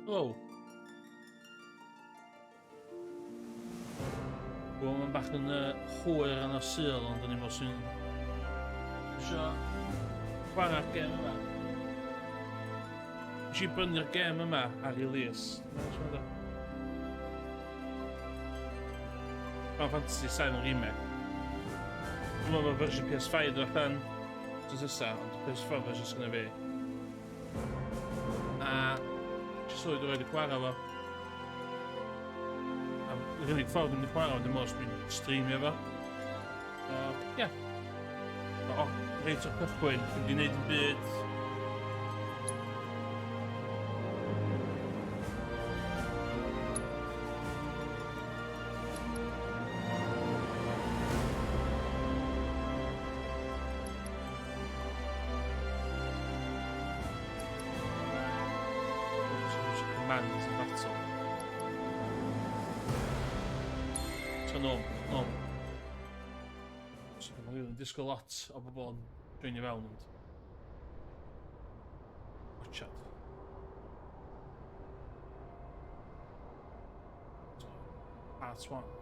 Oh. Gewoon een bach yn hwyr yn y syl, ond dyn ni mos yn isio chwarae'r gem yma. Nes i brynu'r gem yma ar ei lys. Final Fantasy 7 Remake. Dwi'n meddwl bod version PS5 dwi'n allan drws nesa, ond PS4 version sgynna fi. A jyst oedd wedi chwarae fo. Yr unig ffordd dwi'n mynd i chwarae fo, dim os dwi'n streamio fo. Ie. Reit o'r cychwyn, dwi'n wedi gwneud yn byd. Commands yn battle. So no. So dwi'n disgwyl lot o bobl yn joinio fewn, ond watchad. So, part 1.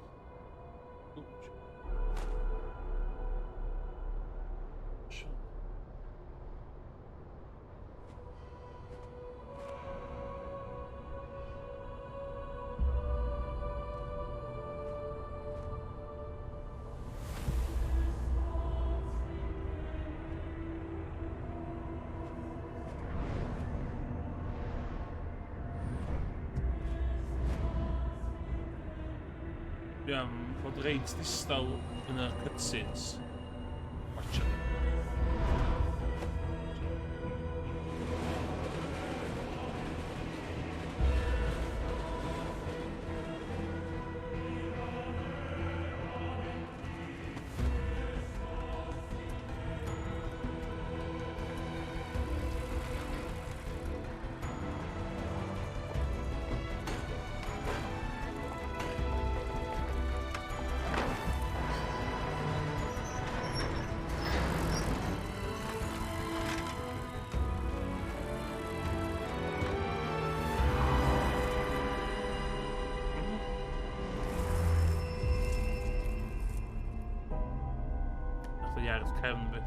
Dwi am fod reit ddistaw yn y cutscenes. Watcha. Jared cefn fi.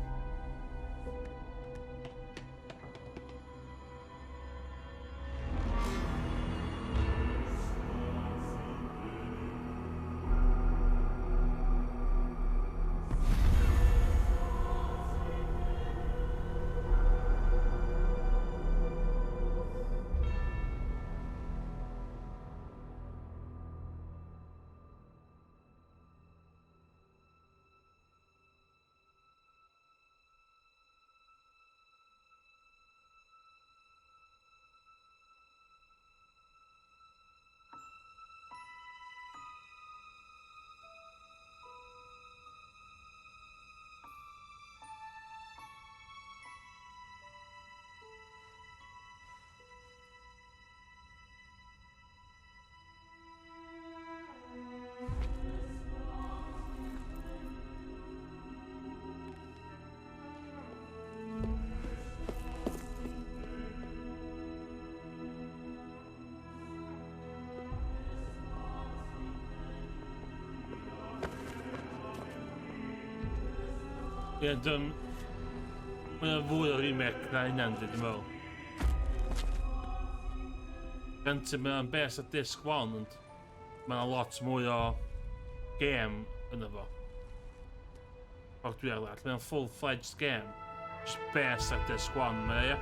Ie, mae'n fwy o remake na hynna'n dwi meddwl. Gant mae'n bes ar disc 1, ond mae'n lot mwy o game yna fo. Fawr dwi ar ddall, mae'n full-fledged game. Just bes ar disc 1, mae e.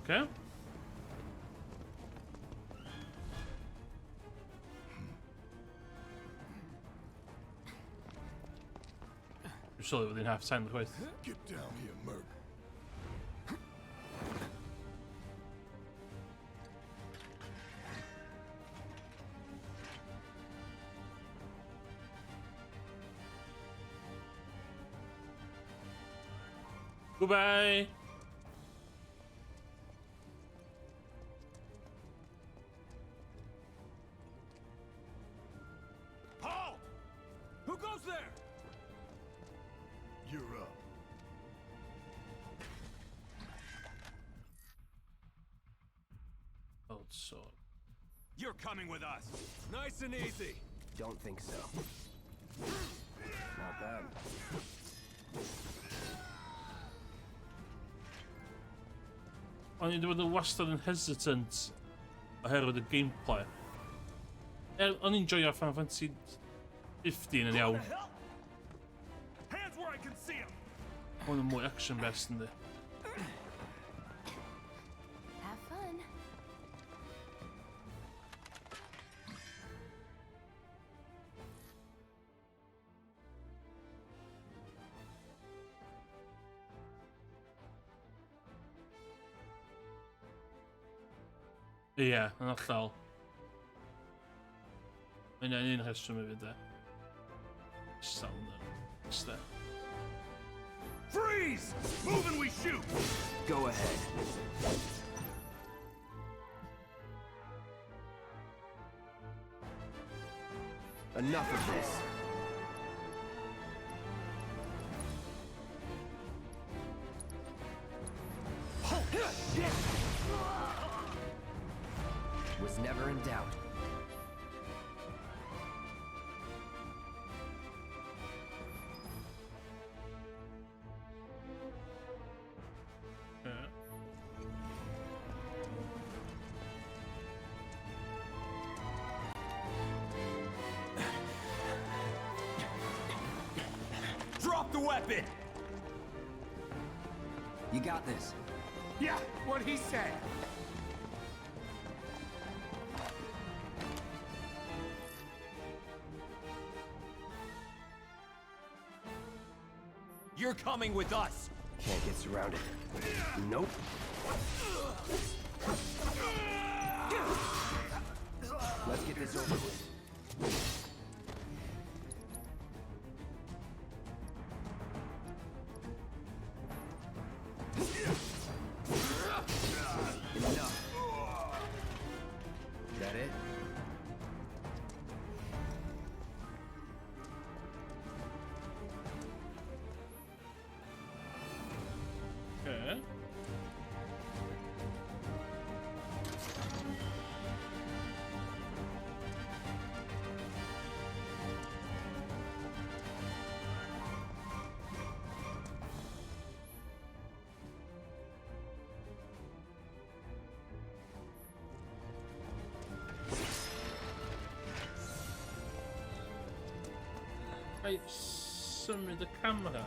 Okay. Surely within half time the quest. Get down here, Merc. Goodbye. Halt! Who goes there? You're up. Oh, sword. You're coming with us. Nice and easy. Don't think so. Not bad. Only doing the Western hesitant ahead of the gameplay. I enjoy Final Fantasy 15 and What how the hell? Hands where I can see them. one of the more action best in the Have fun. Ie, yn allal. Mae'n un rheswm i fydd e. Sound there. Freeze! Move and we shoot. Go ahead. Enough of this. Was never in doubt. Yeah. Drop the weapon. You got this. Yeah, what he said. You're coming with us. Can't get surrounded. Nope. Let's get this over with. Enough. That it? Okay. I summoned the camera.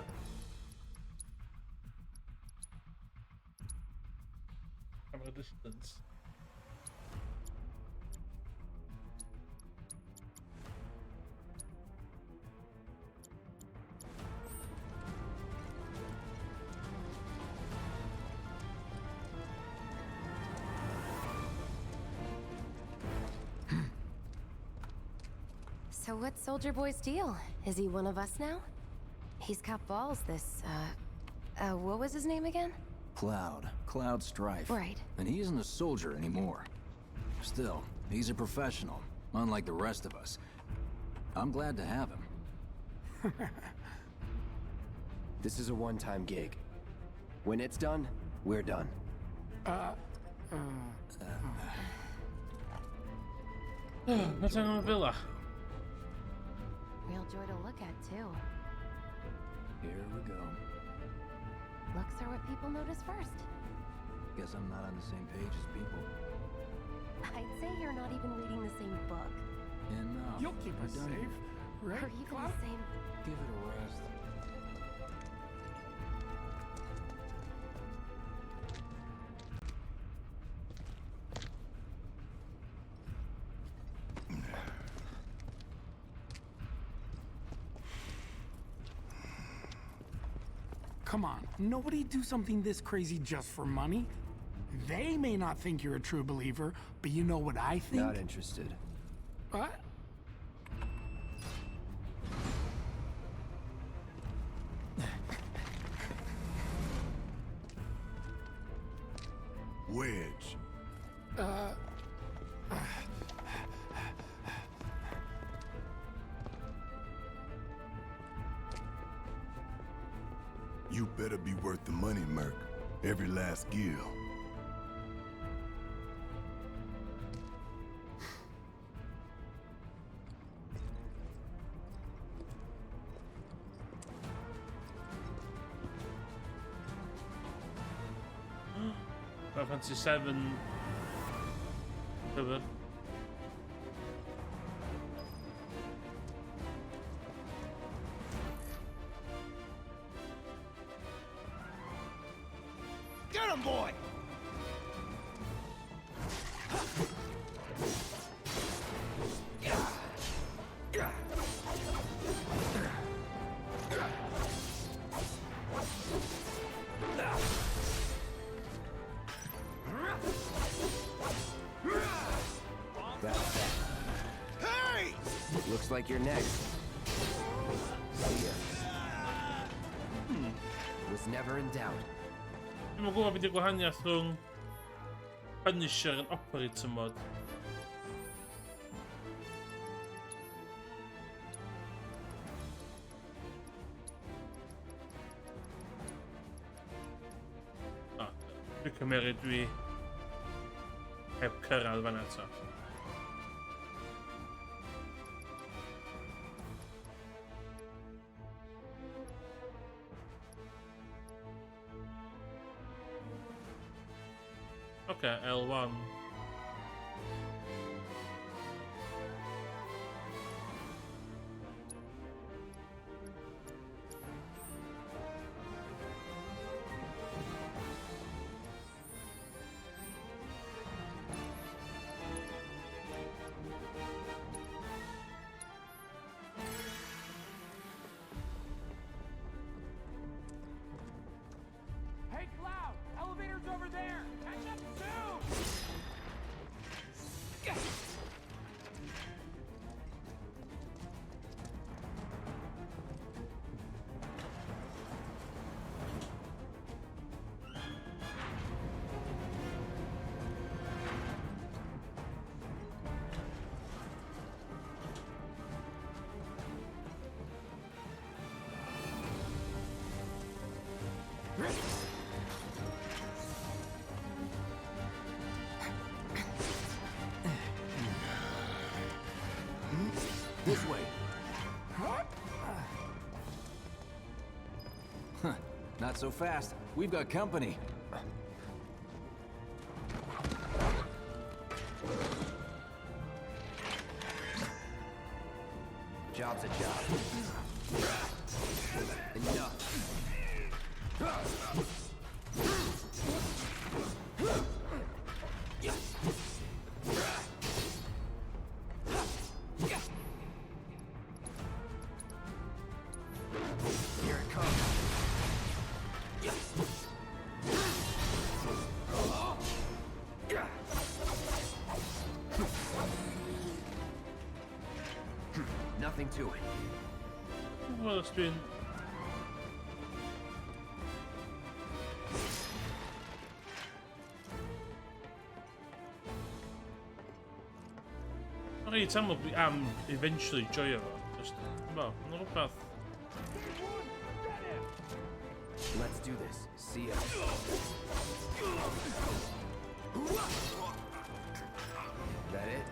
Camera distance. So what's Soldier Boy's deal? Is he one of us now? He's got balls, this, what was his name again? Cloud Strife. Right. And he isn't a soldier anymore. Still, he's a professional, unlike the rest of us. I'm glad to have him. This is a one-time gig. When it's done, we're done. What's on the villa? Real joy to look at, too. Here we go. Looks are what people notice first. Guess I'm not on the same page as people. I'd say you're not even reading the same book. Enough. You'll keep We're us done safe, here. right? Or even Cloud? the same... Give it a rest. come on. Nobody do something this crazy just for money. They may not think you're a true believer, but you know what I think? Not interested. What? Wedge. You better be worth the money, Merc. Every last gil. Final Fantasy 7 cover. Get him, boy! Hey! Looks like you're next. See ya. Was never in doubt. Hindi mo kung mapindi ko hanya rhwng Punisher and Operator mod. Dwi'n cymeryd dwi heb cyrraedd fan eto. Okay, L1. Hey, Cloud! Elevator's over there! Catch up soon! This way. Huh. Not so fast. We've got company. Job's a job. Enough. Here it comes. Nothing to it. Well, it's been... Okay, it's am eventually joio fo. Just, well, yn rhywbeth. Let's do this. See ya. That it?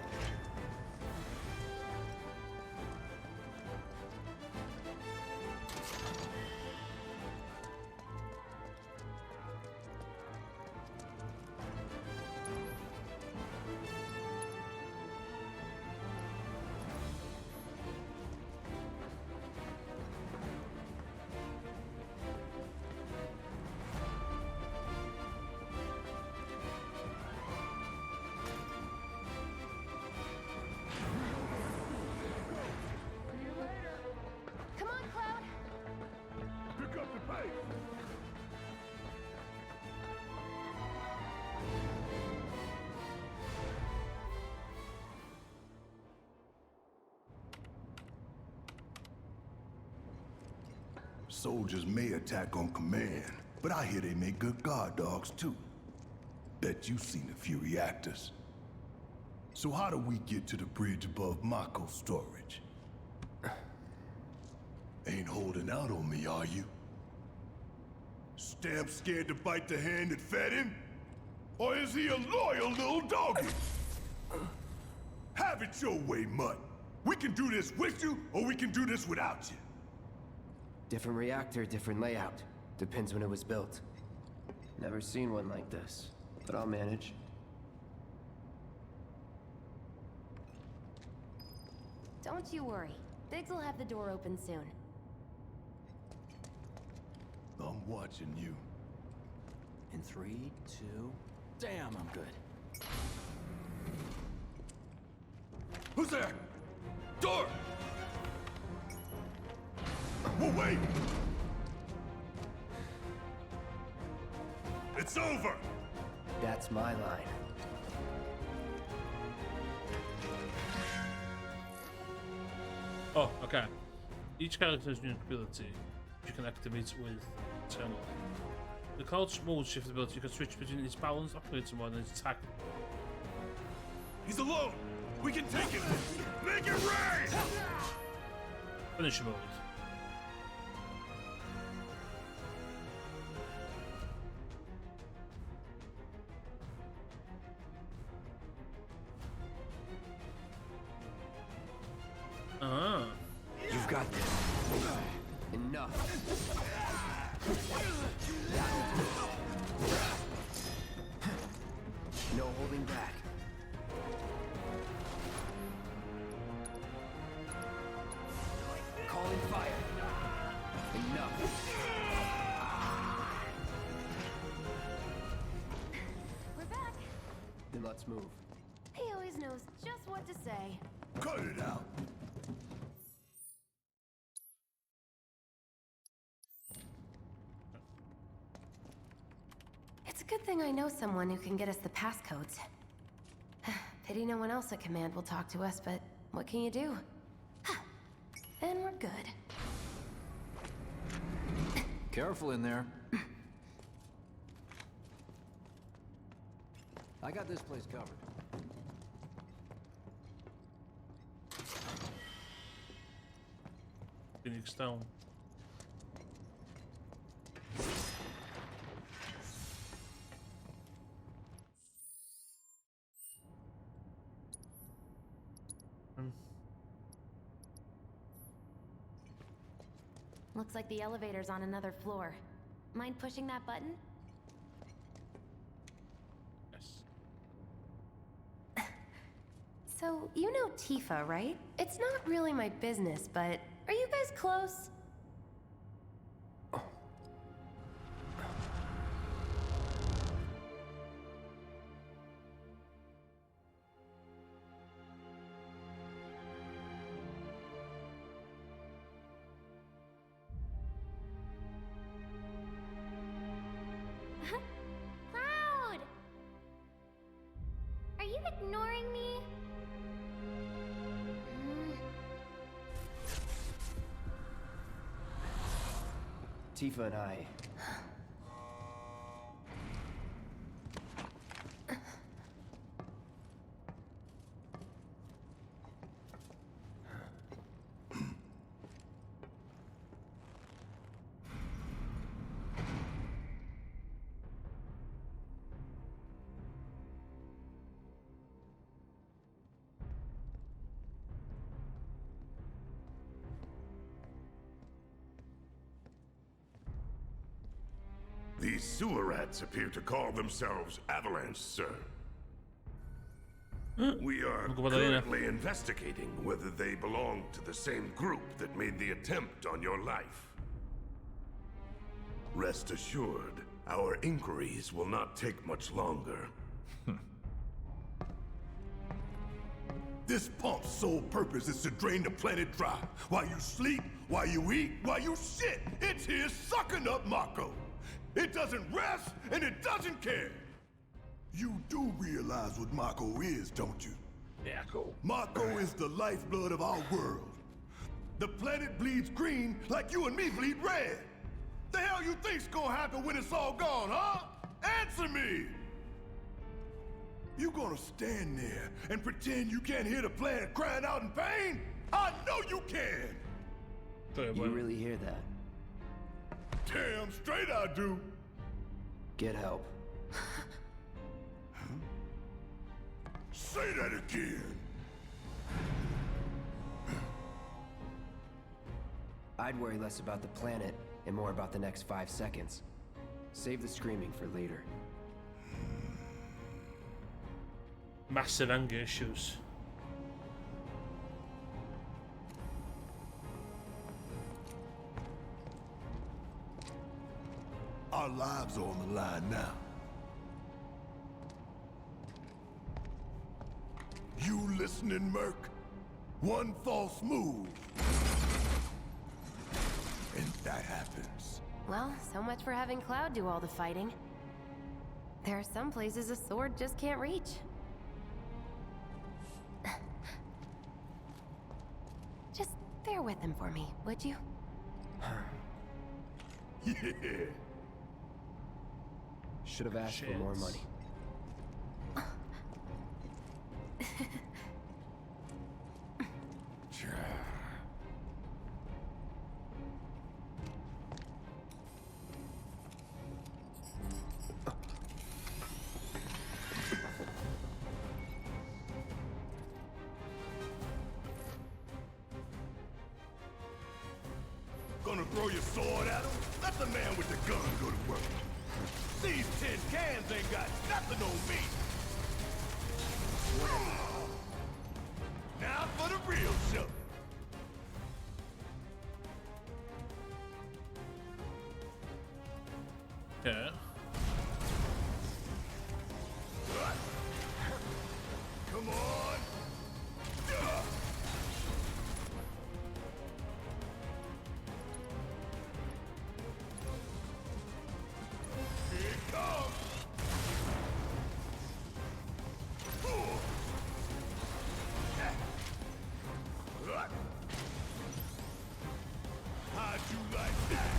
Soldiers may attack on command, but I hear they make good guard dogs too. Bet you've seen a few reactors. So how do we get to the bridge above Mako storage? Ain't holding out on me, are you? Stamp scared to bite the hand that fed him? Or is he a loyal little doggy? Have it your way, Mutt. We can do this with you, or we can do this without you. Different reactor, different layout. Depends when it was built. Never seen one like this, but I'll manage. Don't you worry. Biggs will have the door open soon. I'm watching you. In 3, 2... Damn, I'm good. Who's there? Door! Well, wait! It's over! That's my line. Oh, okay. Each character has a unique ability you can activate with Eternal. The crouch mode shift ability you can switch between its balance operating mode and its attack. He's alone! We can take him! Make it rain! Finish mode. You've got this. Enough. No holding back. Calling fire. Enough. We're back. Then let's move. He always knows just what to say. Cut it out! It's a good thing I know someone who can get us the passcodes. Pity no one else at command will talk to us, but what can you do? Then we're good. Careful in there. I got this place covered. Phoenix Stone. Looks like the elevator's on another floor. Mind pushing that button? Yes. So, you know Tifa, right? It's not really my business, but are you guys close? Cloud! Are you ignoring me? Tifa and I. These sewer rats appear to call themselves Avalanche, sir. We are currently investigating whether they belong to the same group that made the attempt on your life. Rest assured, our inquiries will not take much longer. This pump's sole purpose is to drain the planet dry. While you sleep, while you eat, while you shit, it's here sucking up Mako. It doesn't rest, and it doesn't care. You do realize what Mako is, don't you? Mako. Mako is the lifeblood of our world. The planet bleeds green like you and me bleed red. The hell you think's gonna happen when it's all gone, huh? Answer me! You gonna stand there and pretend you can't hear the planet crying out in pain? I know you can! You really hear that? Damn straight I do! Get help. Say that again! I'd worry less about the planet and more about the next 5 seconds. Save the screaming for later. Massive anger issues. Our lives are on the line now. You listening, Merc? One false move. And that happens. Well, so much for having Cloud do all the fighting. There are some places a sword just can't reach. Just bear with him for me, would you? Yeah. Should have asked for more money. Gonna throw your sword at him? Let the man with the gun go to work. These tin cans ain't got nothing on me. Now for the real show. Yeah. Come on. Here it comes. How'd you like that?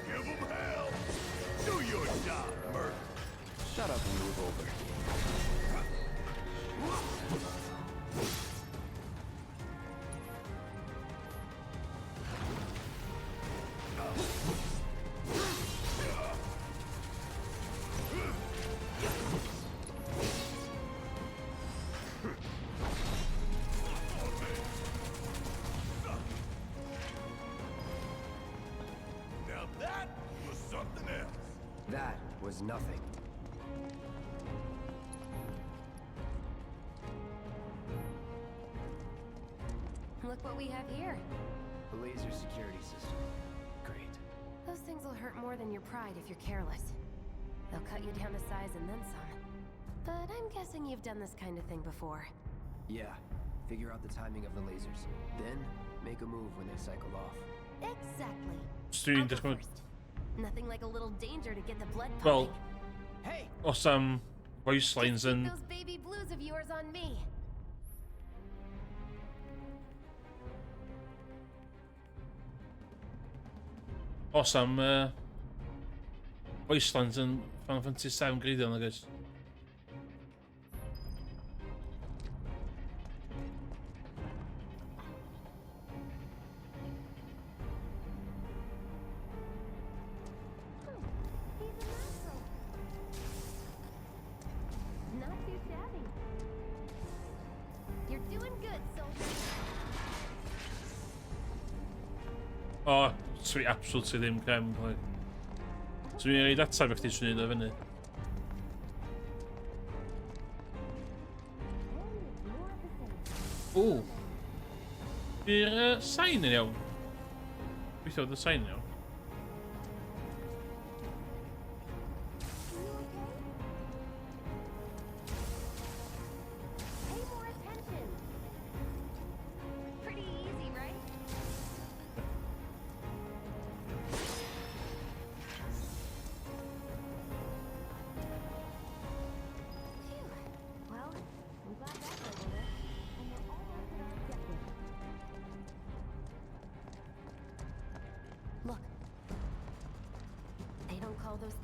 Give him hell. Do your job, Merc. Shut up and move over. Now that was something else. That was nothing. Look what we have here. The laser security system. Great. Those things will hurt more than your pride if you're careless. They'll cut you down to size and then some. But I'm guessing you've done this kind of thing before. Yeah. Figure out the timing of the lasers. Then, make a move when they cycle off. Exactly. Sturing I'll go discount. first. Nothing like a little danger to get the blood pumping. Well, Hey! or some voice lines Just keep and those baby blues of yours on me. or some voice lines in Final Fantasy VII Greedon, I guess. He's a natural. Not too shabby. You're doing good, soldier. O, sweet absolutely ddim cefn play. So mi'n ei data fe chdi swn i'n fyny. O! By'r sain yn iawn. Gweithio oedd y sain yn iawn. Pay more attention. Pretty easy, right?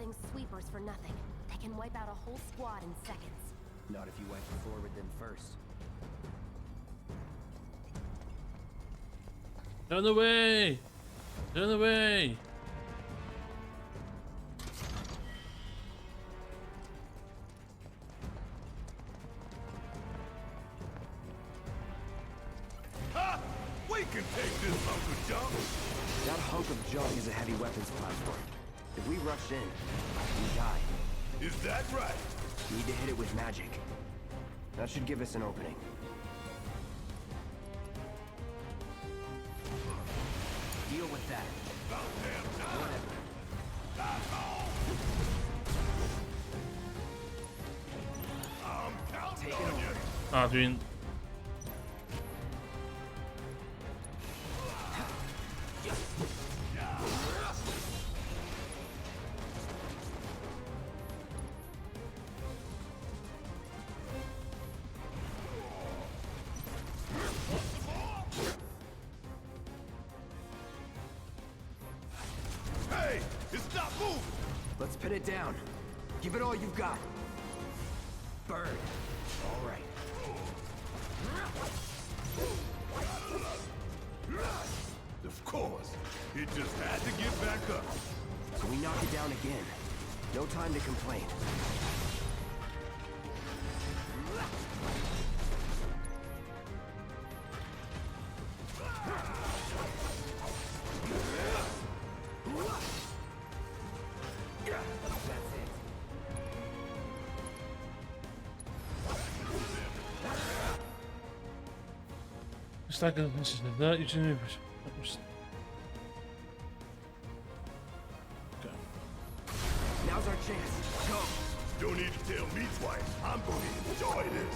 building sweepers for nothing. They can wipe out a whole squad in seconds. Not if you wipe the floor with them first. Run away! Run away! Ha! We can take this hunk of junk. That hunk of junk is a heavy weapons platform. If we rush in, we die. Is that right? Need to hit it with magic. That should give us an opening. Deal with that. Take it on you. Adrian. Hey, it's not moving. Let's pin it down. Give it all you've got. Burn. All right. Of course. It just had to get back up. So we knock it down again. No time to complain. That's it. It's like this is that you can. Now's our chance. Go. Don't need to tell me twice. I'm going to enjoy this.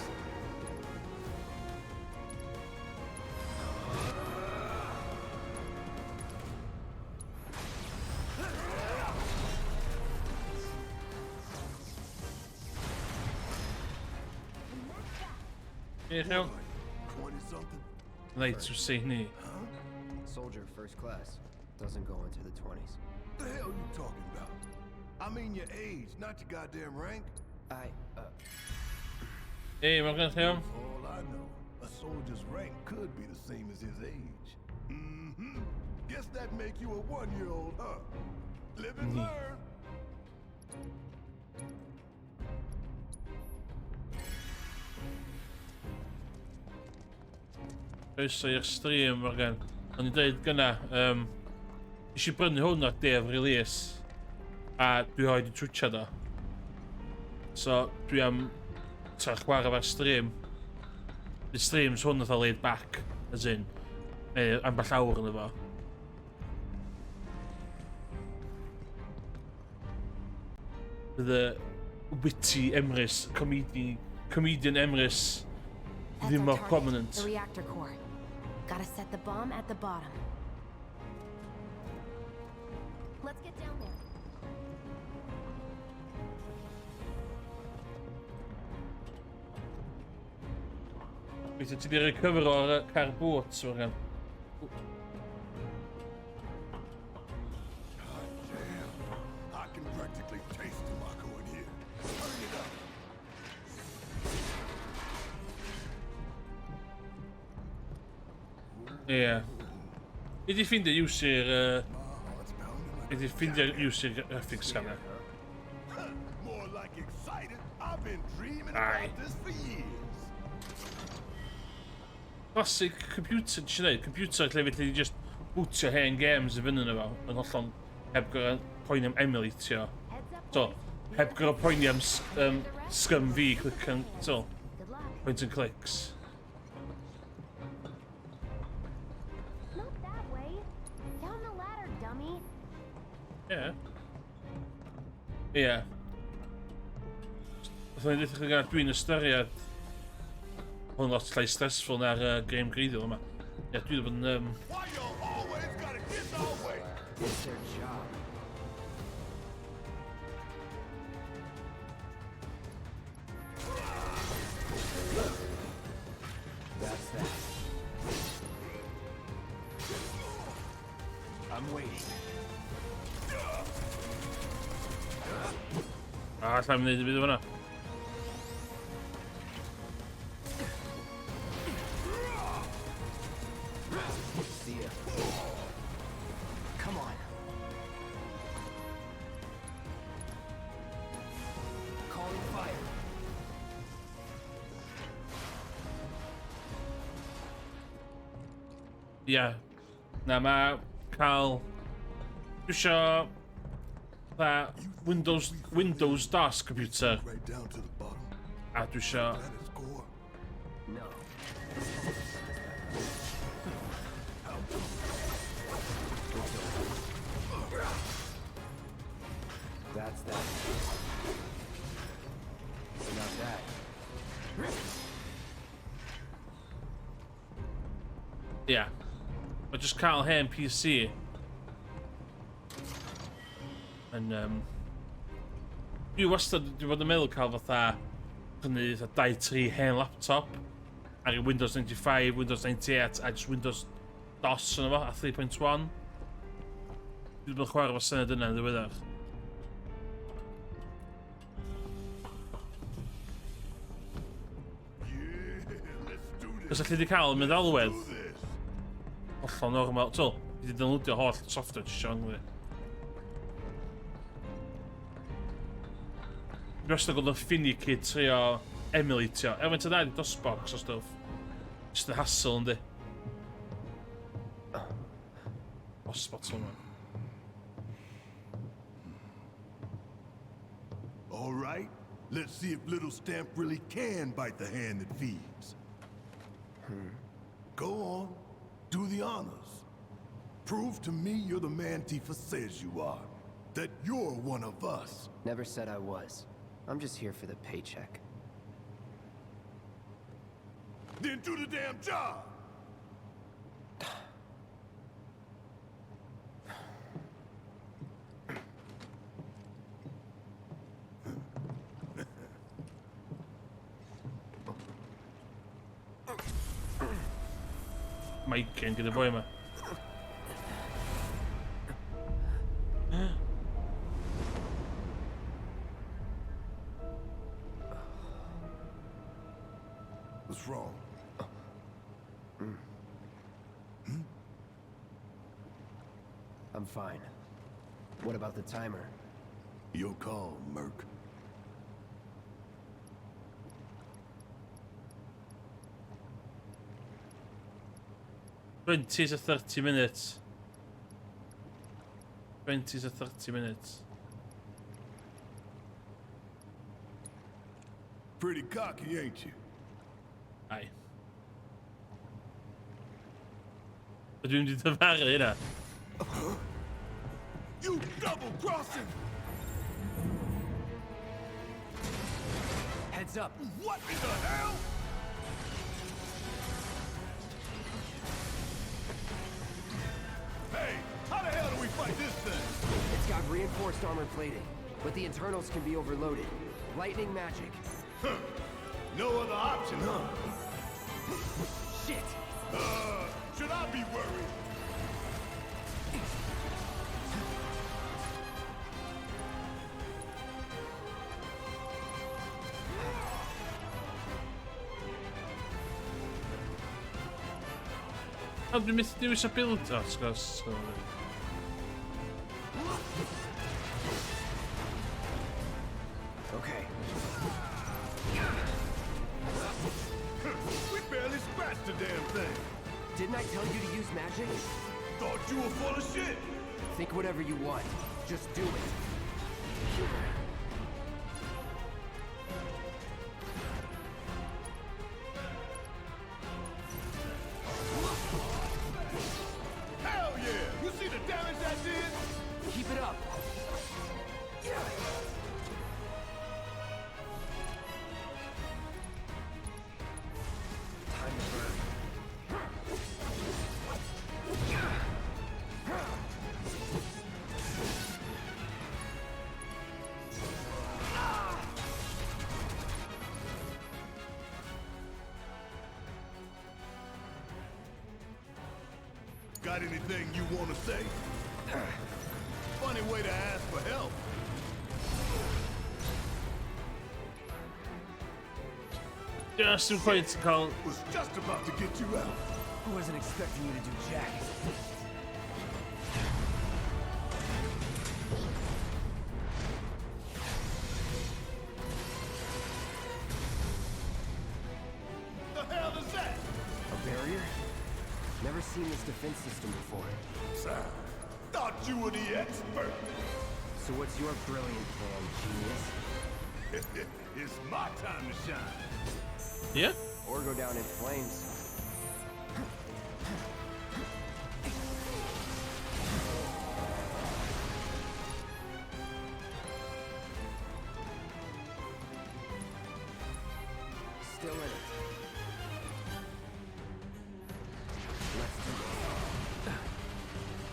Here now. 20-something? Late to see me. Soldier first class. Doesn't go into the 20s. The hell you talking about? I mean your age, not your goddamn rank. Hey, we're gonna tell him. All I know, a soldier's rank could be the same as his age. Mm-hmm. Guess that make you a 1-year-old, huh? Live and learn. Luister je stream, we gaan. En die tijd kunnen. Is je brengt gewoon naar de release. Du har ju twitchat det. Så du så kvar var stream. The streams 100 laid back as in amball awr yn efo. The witty Emrys, comedian Emrys, That's the our more target, prominent. The reactor core. Gotta set the bomb at the bottom. Let's get down there. We zitten die recover o'r cardboard, so we're I can practically taste tobacco in here. Turn it up. Yeah. Did you find the user? Heart's pounding like Did you find the user graphics scanner? more like excited. I've been dreaming Aye. about this for years. Classic computer, computer lle felly just bwtio hen games y fyny efo yn hollol heb gorau poeni am emulatio. So, heb gorau poeni am scum V click and so, Good luck. point and clicks. Not that way. Down the ladder, dummy. Yeah. Yeah. Oedd yn edrych yn dwi'n ystyried hwn lot llai stressful na'r game greiddiol yma. Ie, dwi wedi bod yn... Why y'all always gotta get our way? It's their job. That's that. I'm waiting. Allai'n neud y byd yma. See ya. Come on. Calling fire. Ie. Na, mae cael... Dwi isio... Windows DOS computer. Right down to the bottom. A dwi isio... That is core. No. That's that. Not that. Ie. Mae jyst cael hen PC. Yn, dwi wastad, dwi bod yn meddwl cael fatha prynu fatha 2-3 hen laptop ar i Windows 95, Windows 98 a just Windows DOS yn efo a 3.1. Dwi wedi bod yn chwarae fo syniad yna yn ddiweddar. Cos allu di cael meddalwedd hollol normal. Twl, fi wedi downloadio holl software ti isio yngwy. Dwi wastad gweld yn finicky trio emulatio. Efo'n tydau di DOSBox o stwff. Just y hassle yndi. DOSBox hwnna. All right, let's see if little Stamp really can bite the hand that feeds. Go on, do the honors. Prove to me you're the man Tifa says you are. That you're one of us. Never said I was. I'm just here for the paycheck. Then do the damn job! Mike yn gyda boi yma. What's wrong? I'm fine. What about the timer? Your call, Merc. Twenty to 30 minutes. 20 to 30 minutes. Pretty cocky, ain't you? Ai. Dwi'n mynd i dyfaru hynna. You double crossing! Heads up. What in the hell? Hey, how the hell do we fight this thing? It's got reinforced armor plating, but the internals can be overloaded. Lightning magic. Huh. No other option, huh? Shit! Should I be worried? O, dwi'n methu dewis o build o, sgwrs. Okay. We barely scratched the damn thing. Didn't I tell you to use magic? Thought you were full of shit. Think whatever you want. Just do it. Hell yeah! You see the damage that did? Keep it up. Time to burn. Got anything you want to say? Funny way to ask for help. Just quite call. Was just about to get you out. I wasn't expecting you to do jack. The hell is that? A barrier? Never seen this defense system before. Sir, thought you were the expert. So what's your brilliant plan, genius? It's my time to shine. Yeah. Or go down in flames. Still in it. Let's do this.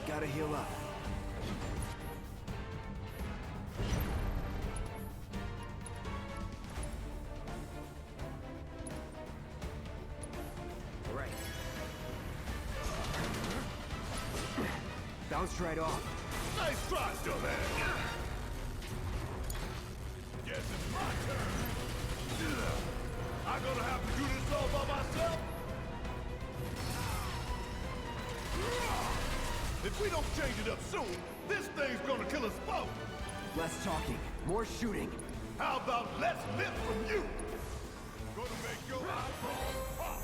Gotta heal up. Right. Bounced right off. Nice try, dumbass. Guess it's my turn. I'm gonna have to do this all by myself. If we don't change it up soon, this thing's gonna kill us both. Less talking, more shooting. How about less lip from you? Gonna make your eyeballs pop.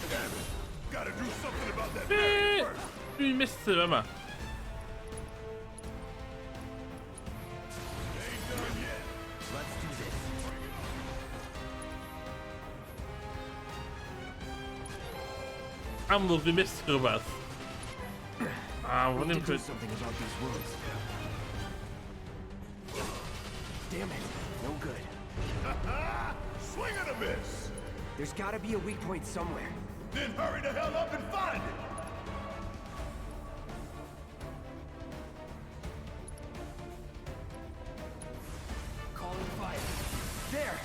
Damn it. Gotta do something about that bag first. Vi miste dem. Ain't done yet. Let's do this. Anders, vi miste Robert. Vad Need ni to do för... something about these wounds. Damn it, no good. Swing and a miss. There's gotta be a weak point somewhere. Then hurry the hell up and find it. Calling fire. There!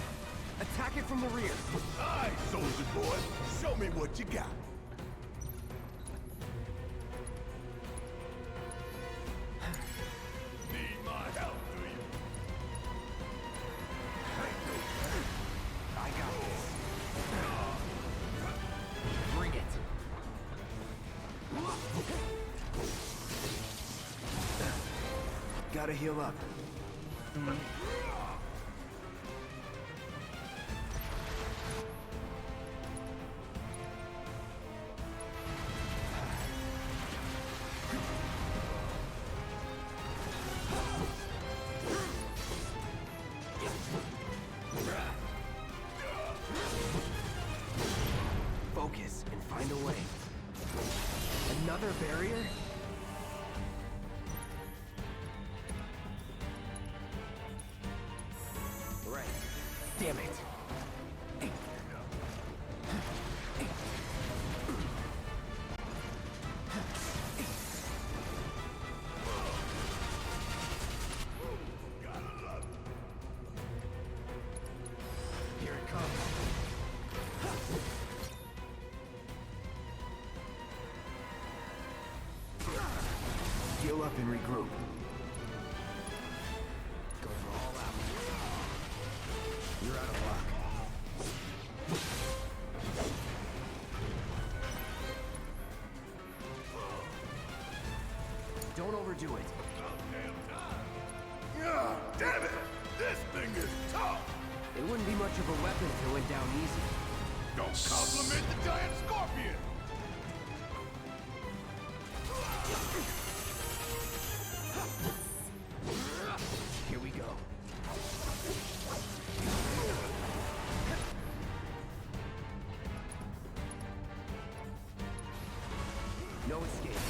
Attack it from the rear. All right, soldier boy. Show me what you got. Need my help, do you? I got this. Bring it. Gotta heal up. Focus and find a way. Another barrier? Right. Damn it. Here it comes. Heal up and regroup. Going all out. You're out of luck. Don't overdo it. Damn time. Yeah, damn it. This thing is tough. It wouldn't be much of a weapon if it went down easy. Don't compliment the giant scorpion. Here we go. No escape.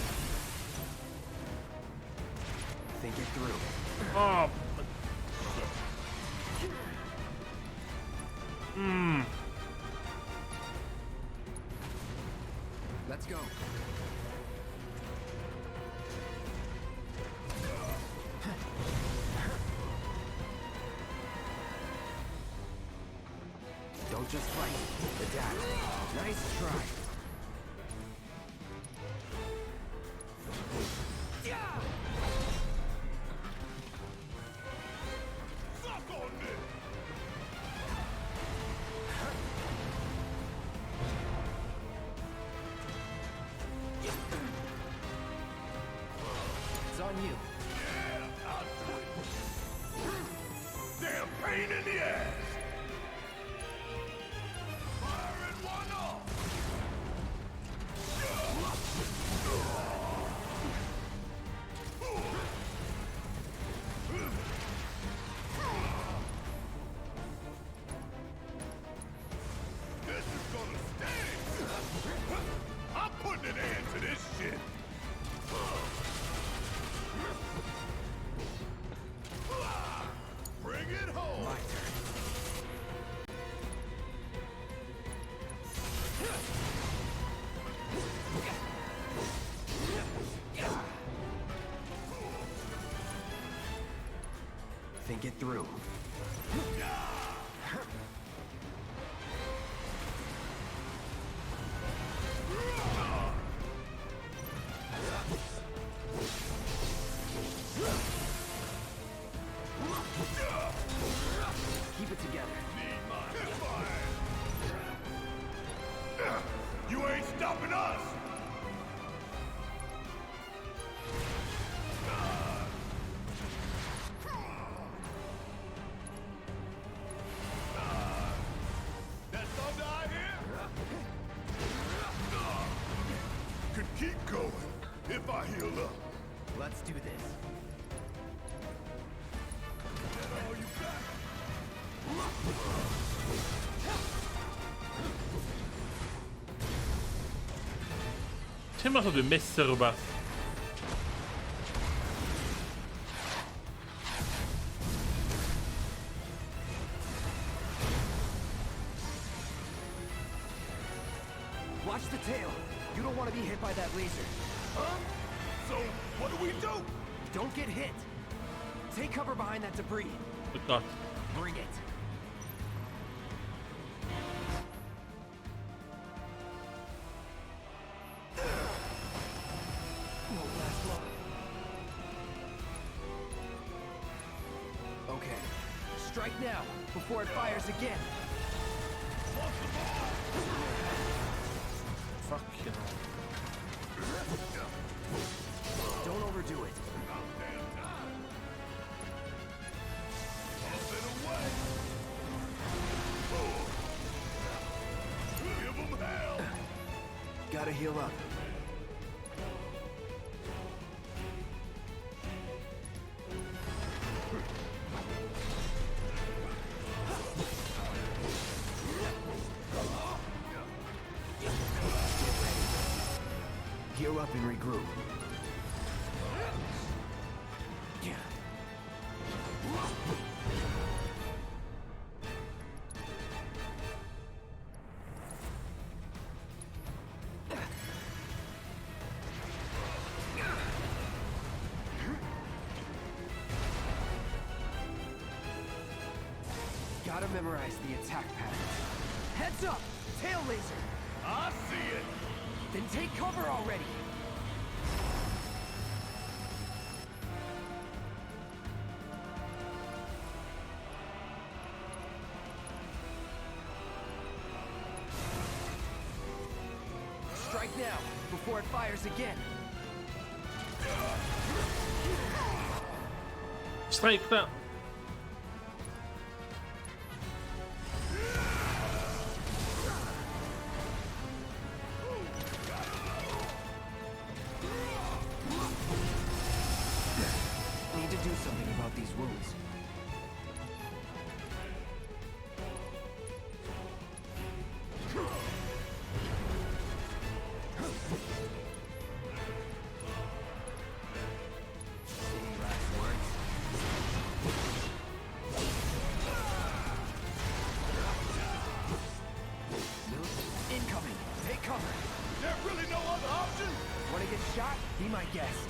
Think it through. Oh. Let's go. Don't just fight. Adapt. Nice try. Suck on this. pain in the ass. Firing one off. This is gonna sting. I'm putting an end to this shit. Bring it home. My turn. Think it through. Keep it together. You ain't stopping us. That thunder I hear? Could keep going if I heal up. Let's do this. Oh, you got it. Känner som du missar Robert. Watch the tail. You don't want to be hit by that laser. Huh? So, what do we do? Don't get hit. Take cover behind that debris. Såklart. Bring it. Won't last long. Okay. Strike now, before it fires again. Fucking hell. Don't overdo it. Give 'em hell. Gotta heal up. Heal up and regroup. Gotta memorize the attack pattern. Heads up! Tail laser! I see it. Then take cover already! Strike now, before it fires again. Strike that. Need to do something about these wounds. Any last words? Incoming! Take cover! There really no other option? Wanna get shot? Be my guest.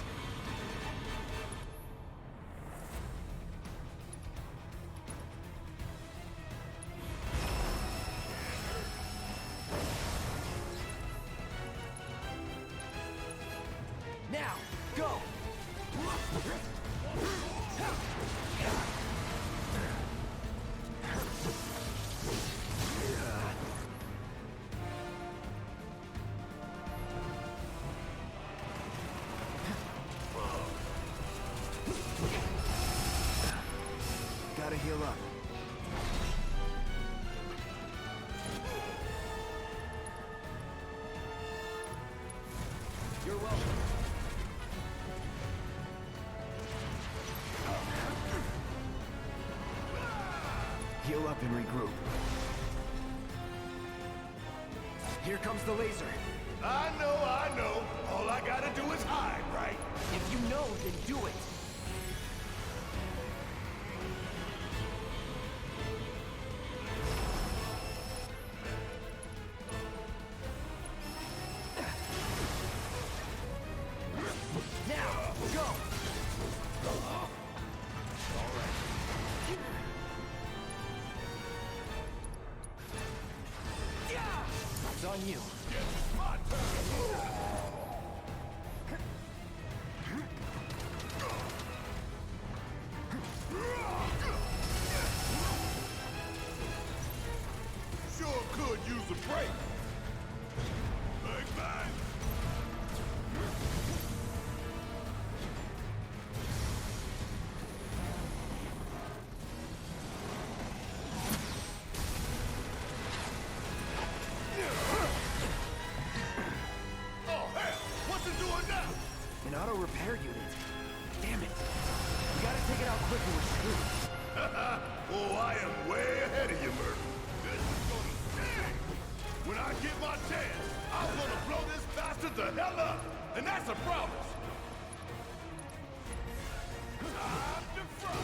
Now, go! heal up and regroup. Here comes the laser. I know. All I gotta do is hide, right? If you know, then do it. Now, go! It's on you. Sure could use a break. Bang, bang. Oh, hell! What's it doing now? An auto repair unit. Damn it. We gotta take it out quick or we're screwed. Oh, I am way ahead of you, Murphy. This is gonna sting. When I get my chance, I'm gonna blow this bastard the hell up. And that's a promise. Time to front.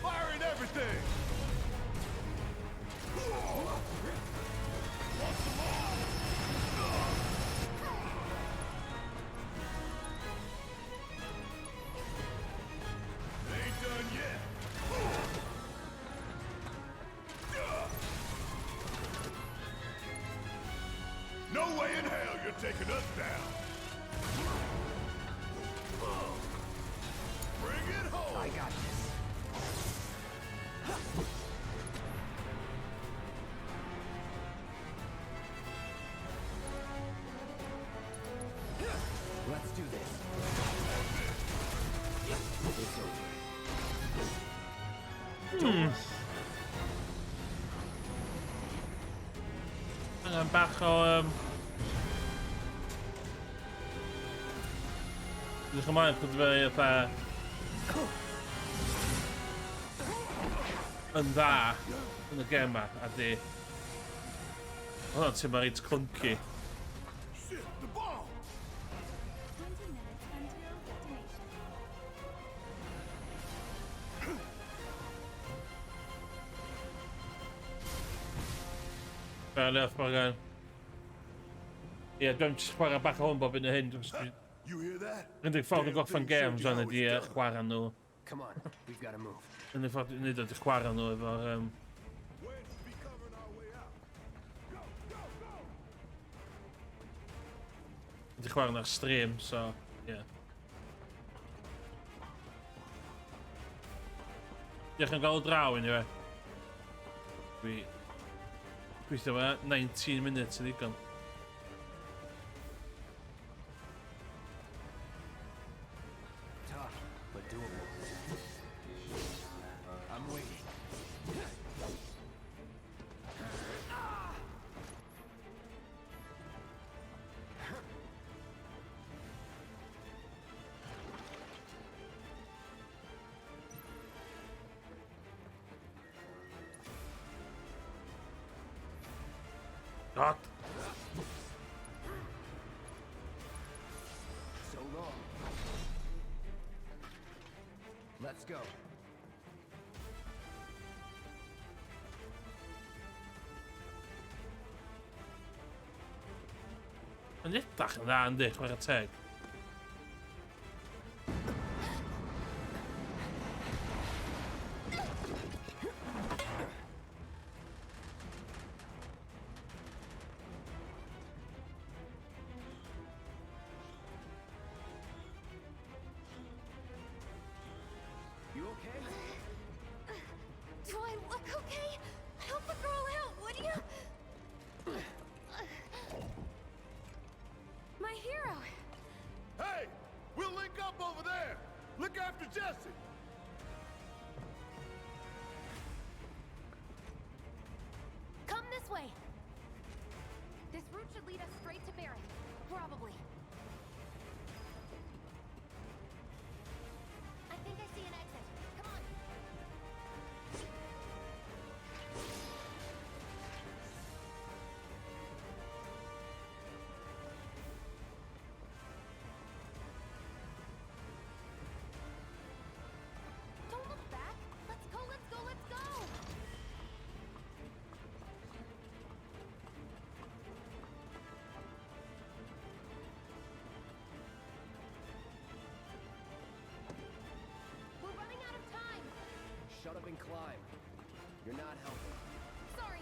Firing everything! Want some more? Ain't done yet. No way in hell you're taking us down. Bring it home. I got this. Let's do this. It's over. En dan bago dus gemaakt dat we en daar in de game at det. Oh, dat is maar iets clunky. Shit, the bomb! 20 minutes until detonation. Fair enough, maar ja, don't chwarae bach o hwn bob yn y hyn. You hear that? Yn y ffordd o goffan games o'n ydi chwarae nhw. Come on, we've got to move. Yn y ffordd nid ydi chwarae nhw efo'r Wedge be covering our way out. Go, go, go! ydi chwarae nhw'r stream, so yeah. Diolch yn gael o draw anyway. Gweithio fe 19 minutes yn ddigon. Tough, but doable. I'm waiting. God. So long. Let's go. Yn edrych yn dda yndi, chwarae teg. You okay? Do I look okay? Help a girl out, would you? My hero. Hey! We'll link up over there! Look after Jesse! lead us straight to Barrett. Probably. I think I see an exit. Come on. Don't look back. Let's go, let's go, let's go! We're running out of time! Shut up and climb. You're not helping. Sorry,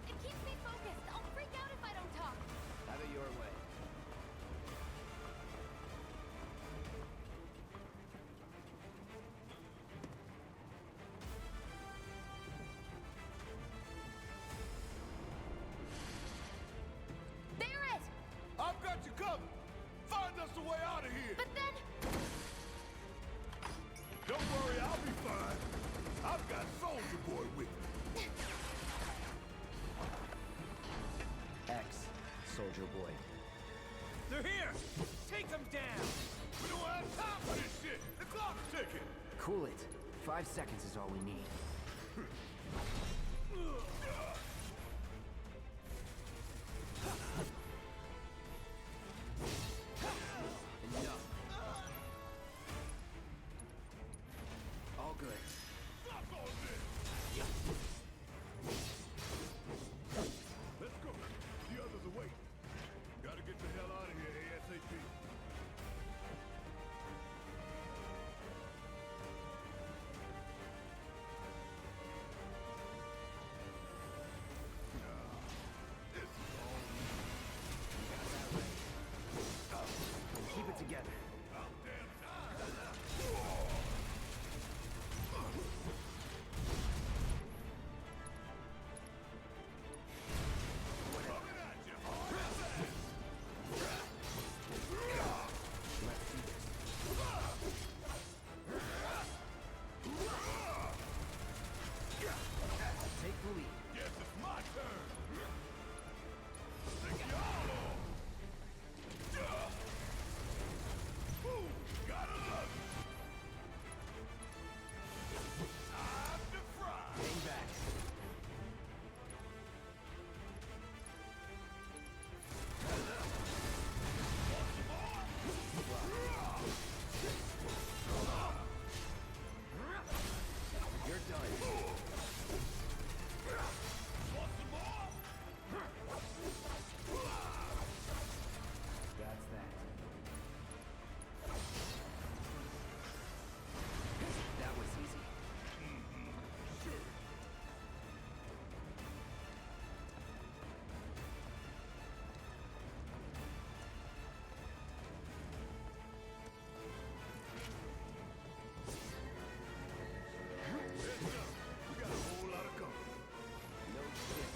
it keeps me focused. I'll freak out if I don't talk. Have it your way. Barrett! I've got you covered. Find us a way out of here. But then... Don't worry, I'll be fine. I've got Soldier Boy with me. X, Soldier Boy. They're here! Take them down! We don't have time for this shit. The clock's ticking. Cool it. 5 seconds is all we need. Enough. All good. Suck on this. Let's go. The others are waiting. Gotta get the hell out of here ASAP. This is all Keep it together. about damn time. Coming at you hard and fast. Let's do this. Take the lead. Guess it's my turn. Take y'all on. Ooh, gotta love it. Time to fry. Hang back. You're done. Want some more? That's that. That was easy. Sure. Heads up. We got a whole lot of company. No shit.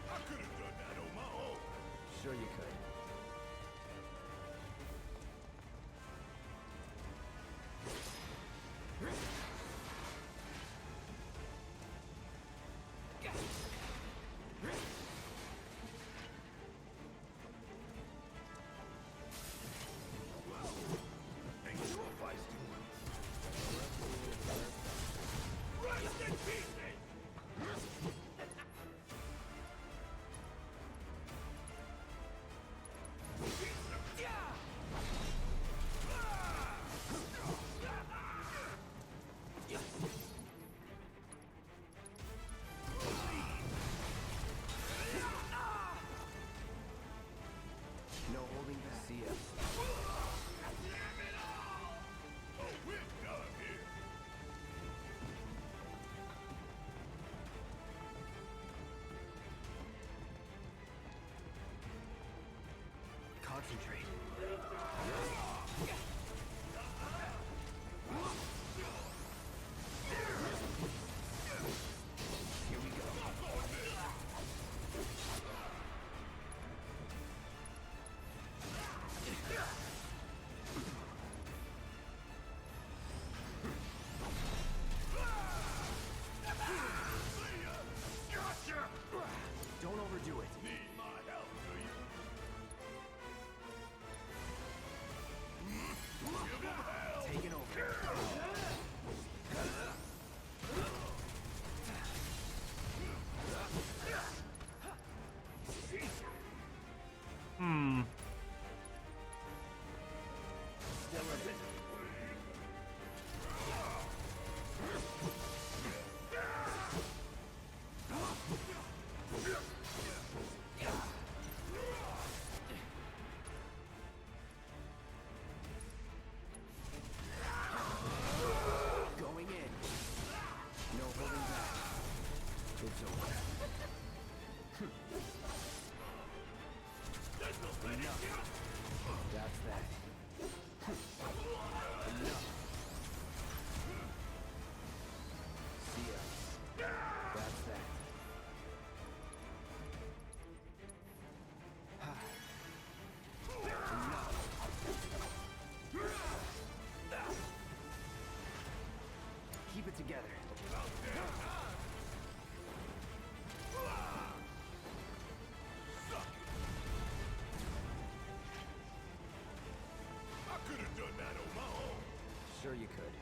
I could have done that on my own. Sure you could. Ain't you a feisty one? Rest in peace! keep it together. I could have done that on my own. Sure you could.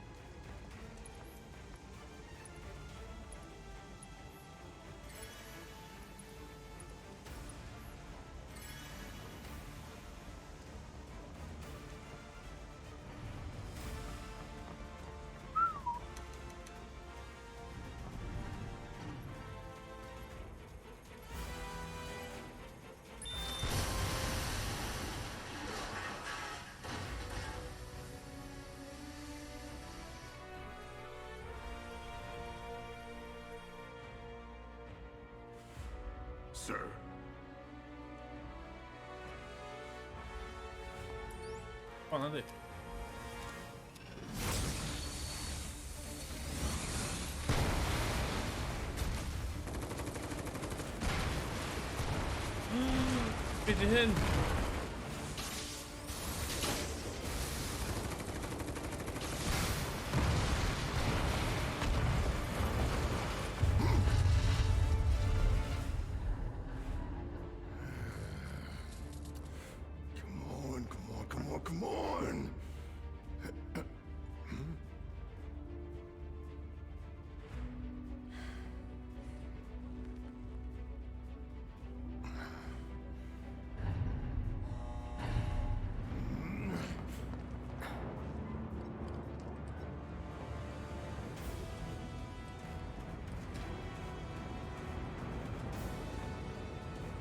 Sir. Fan hadi. Bitin. Come on!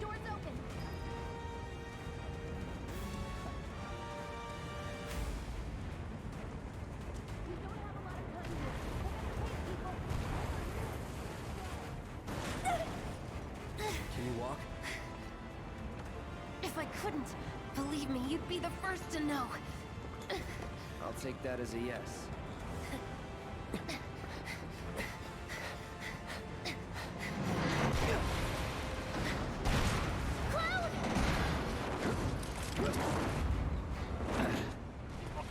Doors open. We don't have a lot of time here. Can you walk? If I couldn't, believe me, you'd be the first to know. I'll take that as a yes.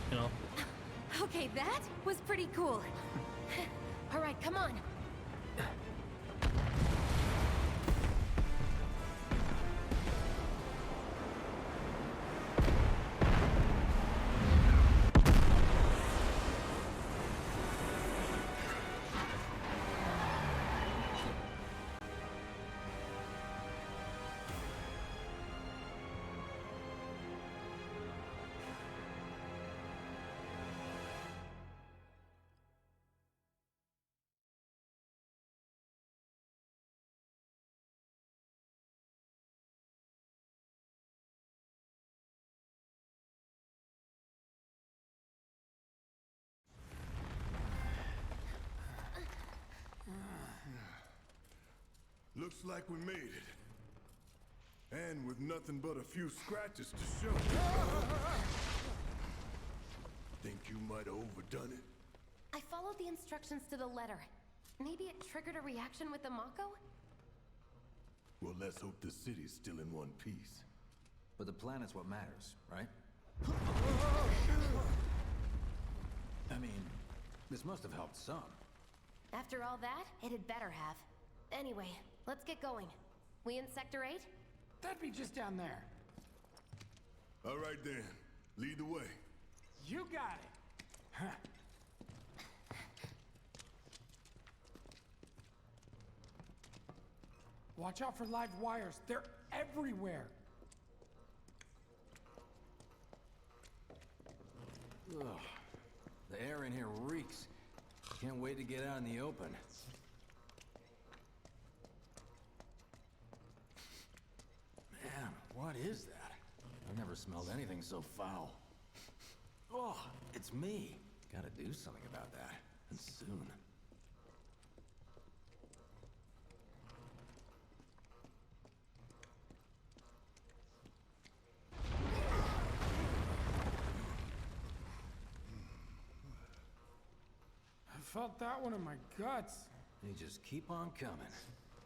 You know. Okay, that was pretty cool. All right, come on. Looks like we made it. And with nothing but a few scratches to show. Think you might have overdone it? I followed the instructions to the letter. Maybe it triggered a reaction with the Mako? Well, let's hope the city's still in one piece. But the planet's what matters, right? I mean, this must have helped some. After all that, it had better have. Anyway, let's get going. We in Sector 8? That'd be just down there. All right then, lead the way. You got it. Huh. Watch out for live wires. They're everywhere. Ugh. The air in here reeks. Can't wait to get out in the open. Man, what is that? I've never smelled anything so foul. Oh, it's me. Gotta do something about that. And soon. I felt that one in my guts. You just keep on coming.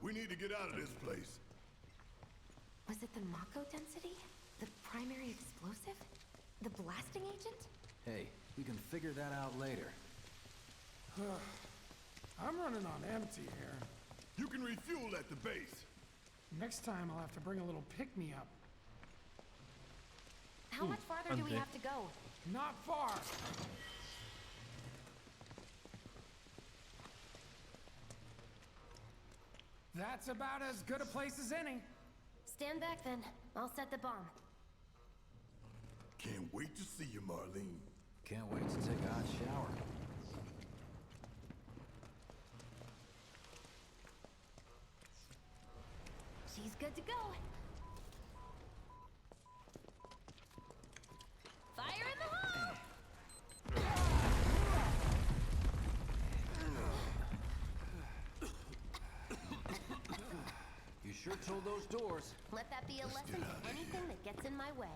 We need to get out of this place. Was it the Mako density? The primary explosive? The blasting agent? Hey, we can figure that out later. I'm running on empty here. You can refuel at the base. Next time I'll have to bring a little pick-me-up. How much farther do we okay. have to go? Not far. That's about as good a place as any. Stand back then. I'll set the bomb. Can't wait to see you, Marlene. Can't wait to take a hot shower. She's good to go. Fire in the hole! You sure told those doors. Let that be a lesson to anything that gets in my way.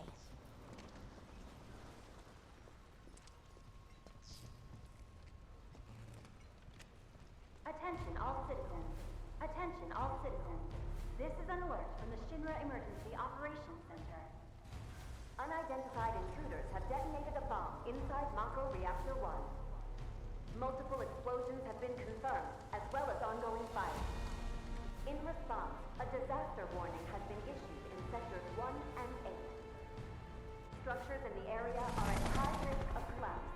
Attention all citizens. Attention all citizens. This is an alert from the Shinra Emergency Operations Center. Unidentified intruders have detonated a bomb inside Mako Reactor 1. Multiple explosions have been confirmed, as well as ongoing fire. In response, a disaster warning has been issued in Sectors 1 and 8. Structures in the area are at high risk of collapse,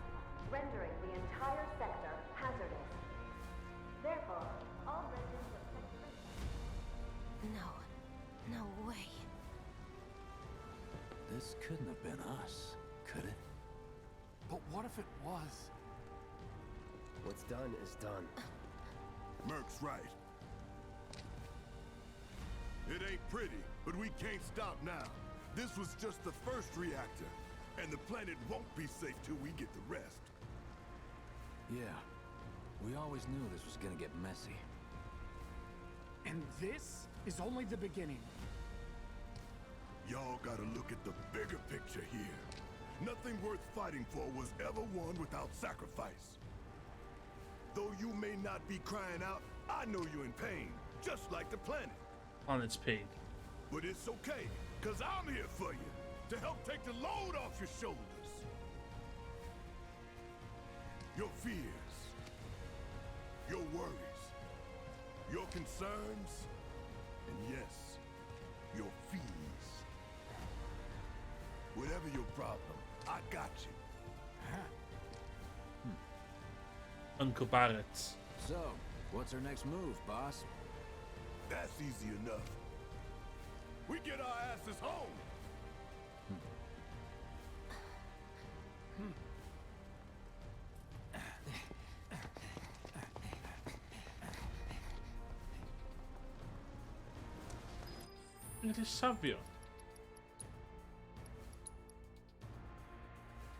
rendering the entire sector hazardous. Therefore, all residents of Sector... No way. This couldn't have been us, could it? But what if it was? What's done is done. Merc's right. It ain't pretty, but we can't stop now. This was just the first reactor, and the planet won't be safe till we get the rest. Yeah. We always knew this was gonna get messy. And this is only the beginning. Y'all gotta look at the bigger picture here. Nothing worth fighting for was ever won without sacrifice. Though you may not be crying out, I know you're in pain, just like the planet. On its peak. But it's okay, cause I'm here for you, to help take the load off your shoulders. Your fears, your worries, your concerns, and yes, your fees. Whatever your problem, I got you. Uncle Barrett. So, what's our next move, boss? That's easy enough. We get our asses home. It is Savio.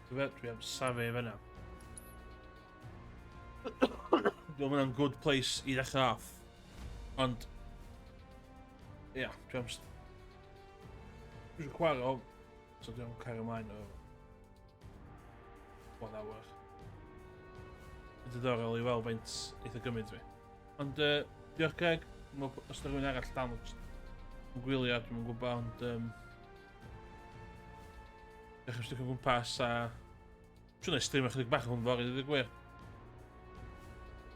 Du vet, vi har Savio fyna. Dwi'n mynd yn good place i ddechrau off. Ond... Ia, dwi'n chwarae o... So dwi'n cario ymlaen o... 1 hour. Yn diddorol i weld faint eitha gymryd fi. Ond diolch Greg. Os yna rhywun arall dan yn gwylio, dwi'n yn gwybod, ond... Diolch am sticio gwmpas a... Siw'n ei stream ychydig bach o'n fawr i ddweud y gwir.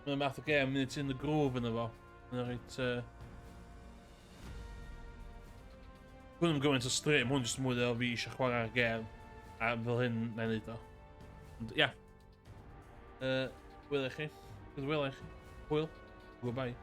Mae'n math o game, Minutes in the Groove yna fo. Mae'n rhaid... Hwn yn gymaint o stream, hwn jyst mwy o fi eisiau chwarae'r game. A fel hyn na'n neud o. Ond ia. Wyl i chi. Hwyl. Goodbye.